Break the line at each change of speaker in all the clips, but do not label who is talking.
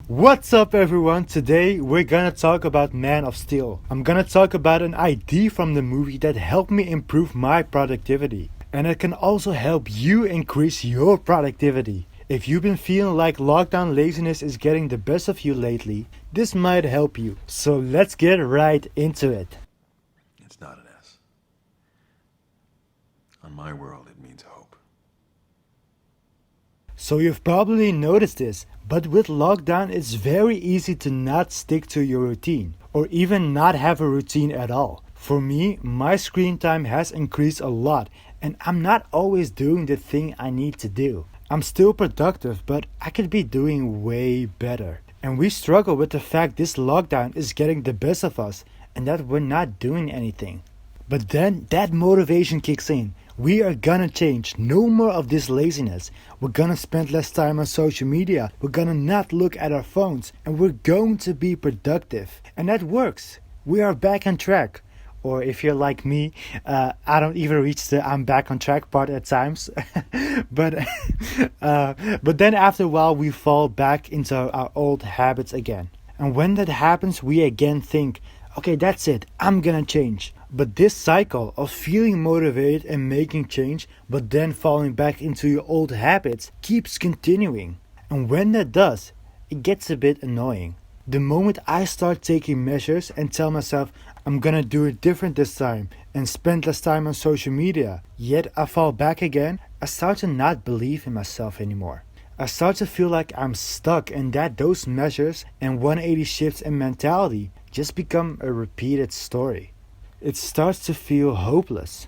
What's up everyone? Today we're gonna talk about Man of Steel. I'm gonna talk about an idea from the movie that helped me improve my productivity. And it can also help you increase your productivity. If you've been feeling like lockdown laziness is getting the best of you lately, this might help you. So let's get right into it.
It's not an S. On my world, it means hope.
So you've probably noticed this, but with lockdown it's very easy to not stick to your routine, or even not have a routine at all. For me, my screen time has increased a lot, and I'm not always doing the thing I need to do. I'm still productive, but I could be doing way better. And we struggle with the fact this lockdown is getting the best of us, and that we're not doing anything. But then that motivation kicks in. We are gonna change. No more of this laziness. We're gonna spend less time on social media. We're gonna not look at our phones. And we're going to be productive. And that works. We are back on track. Or if you're like me, I don't even reach the I'm back on track part at times. but but then after a while we fall back into our old habits again. And when that happens, we again think, okay, that's it, I'm gonna change. But this cycle of feeling motivated and making change, but then falling back into your old habits, keeps continuing. And when that does, it gets a bit annoying. The moment I start taking measures and tell myself I'm gonna do it different this time and spend less time on social media, yet I fall back again, I start to not believe in myself anymore. I start to feel like I'm stuck and that those measures and 180 shifts in mentality just become a repeated story. It starts to feel hopeless.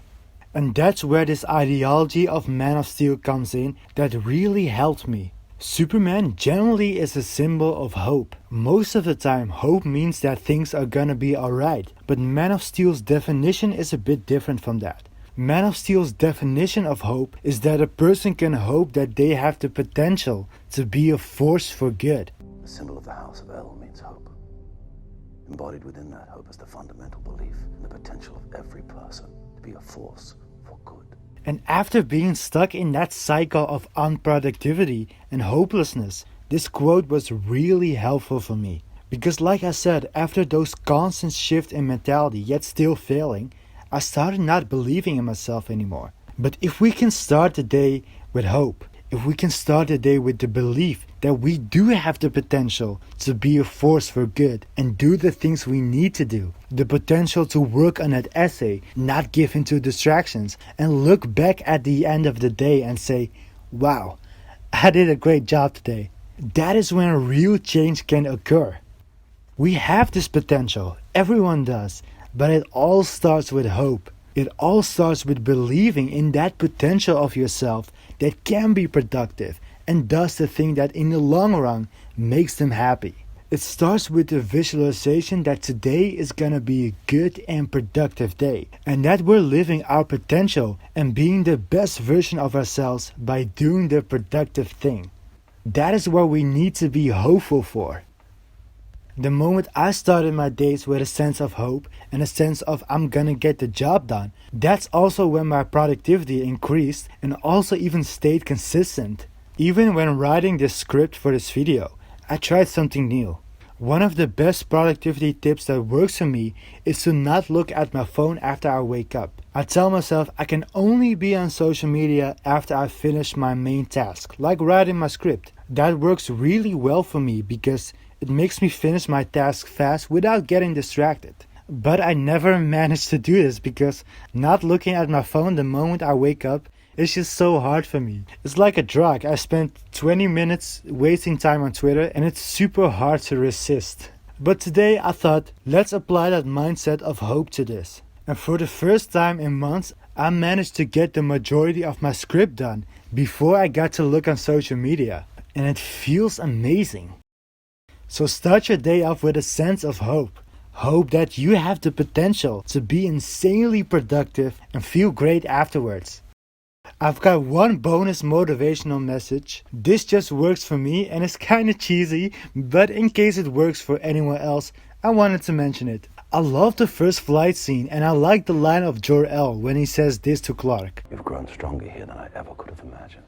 And that's where this ideology of Man of Steel comes in that really helped me. Superman generally is a symbol of hope. Most of the time, hope means that things are gonna be alright, but Man of Steel's definition is a bit different from that. Man of Steel's definition of hope is that a person can hope that they have the potential to be a force for good.
The symbol of the House of El means hope. Embodied within that hope is the fundamental belief in the potential of every person to be a force for good.
And after being stuck in that cycle of unproductivity and hopelessness, this quote was really helpful for me. Because like I said, after those constant shift in mentality yet still failing, I started not believing in myself anymore. But if we can start the day with hope, if we can start the day with the belief that we do have the potential to be a force for good and do the things we need to do, the potential to work on that essay, not give in to distractions, and look back at the end of the day and say, wow, I did a great job today. That is when real change can occur. We have this potential, everyone does, but it all starts with hope. It all starts with believing in that potential of yourself that can be productive and does the thing that in the long run makes them happy. It starts with the visualization that today is gonna be a good and productive day, and that we're living our potential and being the best version of ourselves by doing the productive thing. That is what we need to be hopeful for. The moment I started my days with a sense of hope and a sense of I'm gonna get the job done, that's also when my productivity increased and also even stayed consistent. Even when writing this script for this video, I tried something new. One of the best productivity tips that works for me is to not look at my phone after I wake up. I tell myself I can only be on social media after I finish my main task, like writing my script. That works really well for me because it makes me finish my task fast without getting distracted. But I never managed to do this because not looking at my phone the moment I wake up is just so hard for me. It's like a drug. I spent 20 minutes wasting time on Twitter and it's super hard to resist. But today I thought, let's apply that mindset of hope to this. And for the first time in months, I managed to get the majority of my script done before I got to look on social media. And it feels amazing. So start your day off with a sense of hope. Hope that you have the potential to be insanely productive and feel great afterwards. I've got one bonus motivational message. This just works for me and it's kinda cheesy, but in case it works for anyone else, I wanted to mention it. I love the first flight scene and I like the line of Jor-El when he says this to Clark.
You've grown stronger here than I ever could have imagined.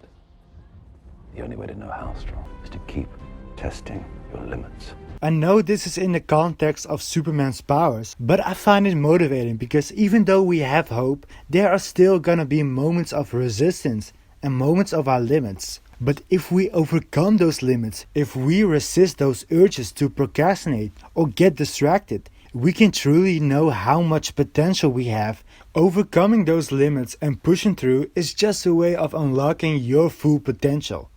The only way to know how strong is to keep testing your limits.
I know this is in the context of Superman's powers, but I find it motivating because even though we have hope, there are still gonna be moments of resistance and moments of our limits. But if we overcome those limits, if we resist those urges to procrastinate or get distracted, we can truly know how much potential we have. Overcoming those limits and pushing through is just a way of unlocking your full potential.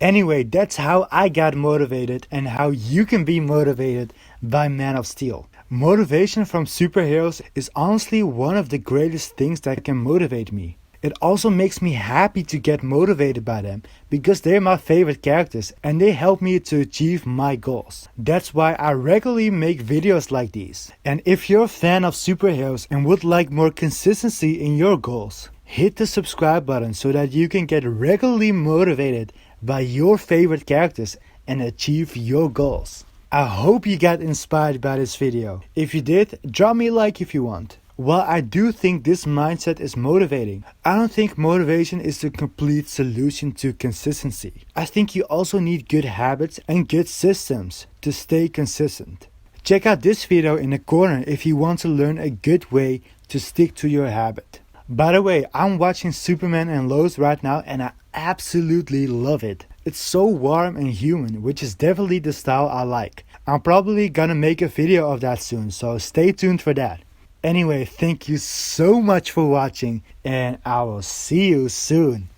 Anyway, that's how I got motivated and how you can be motivated by Man of Steel. Motivation from superheroes is honestly one of the greatest things that can motivate me. It also makes me happy to get motivated by them because they're my favorite characters and they help me to achieve my goals. That's why I regularly make videos like these. And if you're a fan of superheroes and would like more consistency in your goals, hit the subscribe button so that you can get regularly motivated by your favorite characters and achieve your goals. I hope you got inspired by this video. If you did, drop me a like if you want. While I do think this mindset is motivating, I don't think motivation is the complete solution to consistency. I think you also need good habits and good systems to stay consistent. Check out this video in the corner if you want to learn a good way to stick to your habit. By the way, I'm watching Superman and Lois right now and I absolutely love it. It's so warm and human, which is definitely the style I like. I'm probably gonna make a video of that soon, so stay tuned for that. Anyway, thank you so much for watching and I will see you soon.